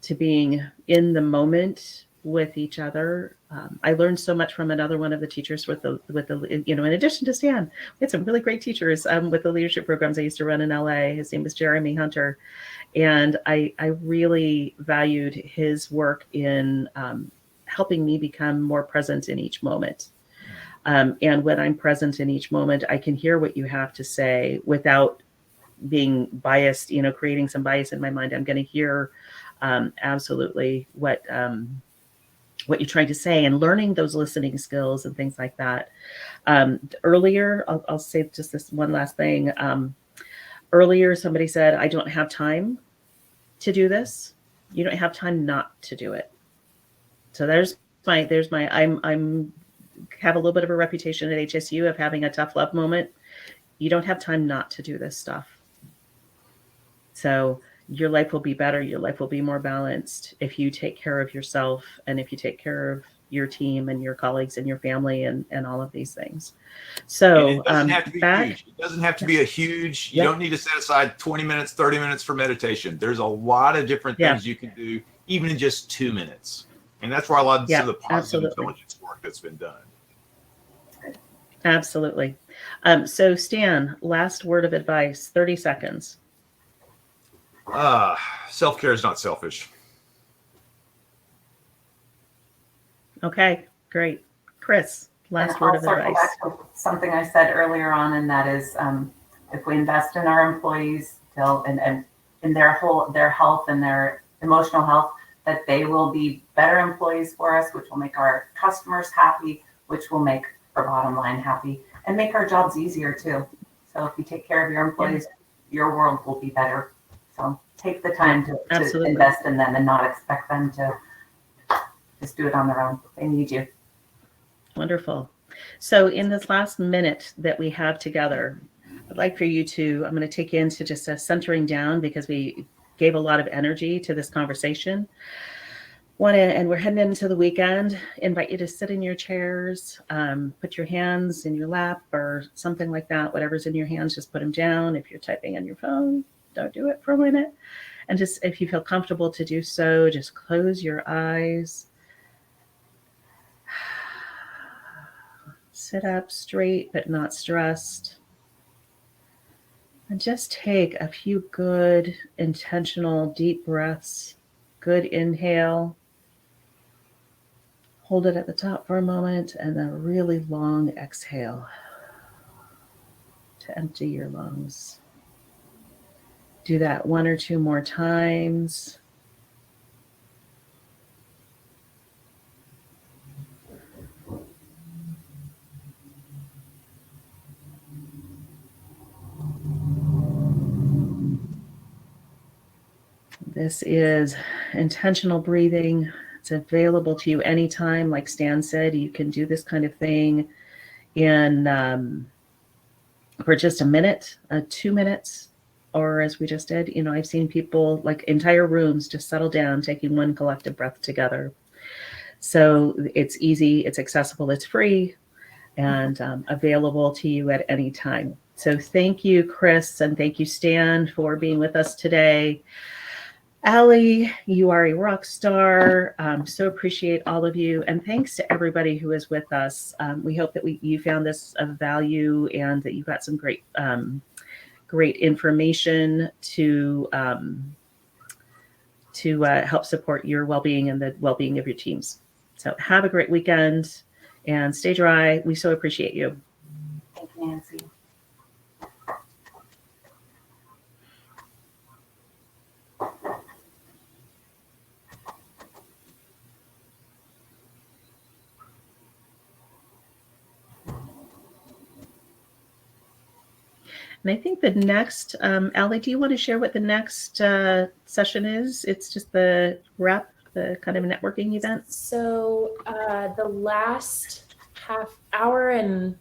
to being in the moment with each other. I learned so much from another one of the teachers with the in addition to Stan, we had some really great teachers with the leadership programs I used to run in LA. His name was Jeremy Hunter. And I really valued his work in helping me become more present in each moment. And when I'm present in each moment, I can hear what you have to say without being biased, creating some bias in my mind. I'm going to hear absolutely what you're trying to say, and learning those listening skills and things like that. Earlier, I'll say just this one last thing. Earlier, somebody said, I don't have time to do this. You don't have time not to do it. So there's my, I'm have a little bit of a reputation at HSU of having a tough love moment. You don't have time not to do this stuff. So your life will be better. Your life will be more balanced if you take care of yourself, and if you take care of your team and your colleagues and your family and all of these things. So
and it doesn't have to be huge. It doesn't have to be a huge, you don't need to set aside 20 minutes, 30 minutes for meditation. There's a lot of different things you can do, even in just 2 minutes. And that's where I love some of the positive intelligence work that's been done.
Absolutely. So Stan, last word of advice, 30 seconds.
Self-care is not selfish.
Okay, great. Kris, last word of advice.
Back to something I said earlier on, and that is, if we invest in our employees and in their health and their emotional health, that they will be better employees for us, which will make our customers happy, which will make our bottom line happy, and make our jobs easier too. So if you take care of your employees, your world will be better. So take the time to invest in them and not expect them to just do it on their own. They need you.
Wonderful. So in this last minute that we have together, I'd like for you to, I'm going to take you into just a centering down, because we gave a lot of energy to this conversation. And we're heading into the weekend. Invite you to sit in your chairs, put your hands in your lap or something like that. Whatever's in your hands, just put them down. If you're typing on your phone, don't do it for a minute. And just, if you feel comfortable to do so, just close your eyes. Sit up straight, but not stressed. And just take a few good, intentional, deep breaths. Good inhale. Hold it at the top for a moment, and then a really long exhale to empty your lungs. Do that 1 or 2 more times. This is intentional breathing. It's available to you anytime. Like Stan said, you can do this kind of thing in for just a minute, 2 minutes, or as we just did. I've seen people, like entire rooms, just settle down, taking one collective breath together. So it's easy, it's accessible, it's free, and available to you at any time. So thank you, Kris, and thank you, Stan, for being with us today. Allie, you are a rock star. So appreciate all of you. And thanks to everybody who is with us. We hope that you found this of value and that you got some great information to help support your well-being and the well-being of your teams. So have a great weekend and stay dry. We so appreciate you.
Thank you, Nancy.
And I think the next, Allie, do you want to share what the next session is? It's just the wrap, the kind of networking event.
So the last half hour and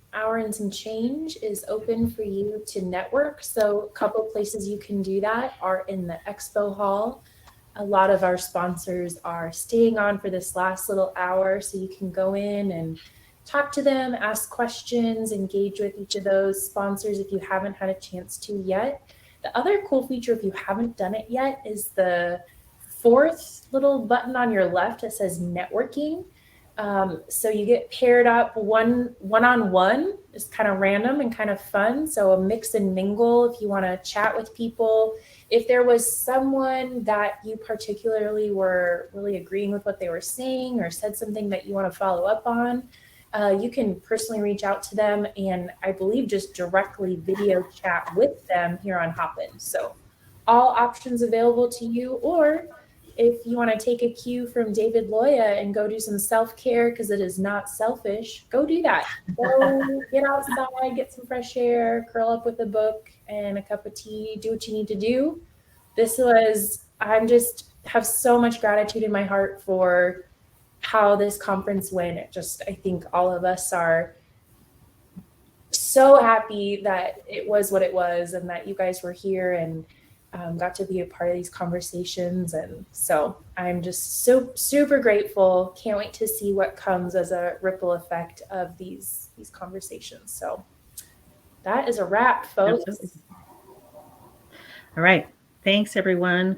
some change is open for you to network. So a couple places you can do that are in the expo hall. A lot of our sponsors are staying on for this last little hour, so you can go in and talk to them, ask questions, engage with each of those sponsors if you haven't had a chance to yet. The other cool feature, if you haven't done it yet, is the fourth little button on your left that says networking. So you get paired up one-on-one. It's kind of random and kind of fun. So a mix and mingle if you want to chat with people. If there was someone that you particularly were really agreeing with what they were saying or said something that you want to follow up on, you can personally reach out to them and I believe just directly video chat with them here on Hopin. So all options available to you, or if you want to take a cue from David Loya and go do some self-care because it is not selfish, go do that. Go get outside, get some fresh air, curl up with a book and a cup of tea, do what you need to do. I'm just have so much gratitude in my heart for how this conference went. I think all of us are so happy that it was what it was and that you guys were here and got to be a part of these conversations. And so I'm just so super grateful. Can't wait to see what comes as a ripple effect of these conversations. So that is a wrap, folks.
Absolutely. All right. Thanks, everyone.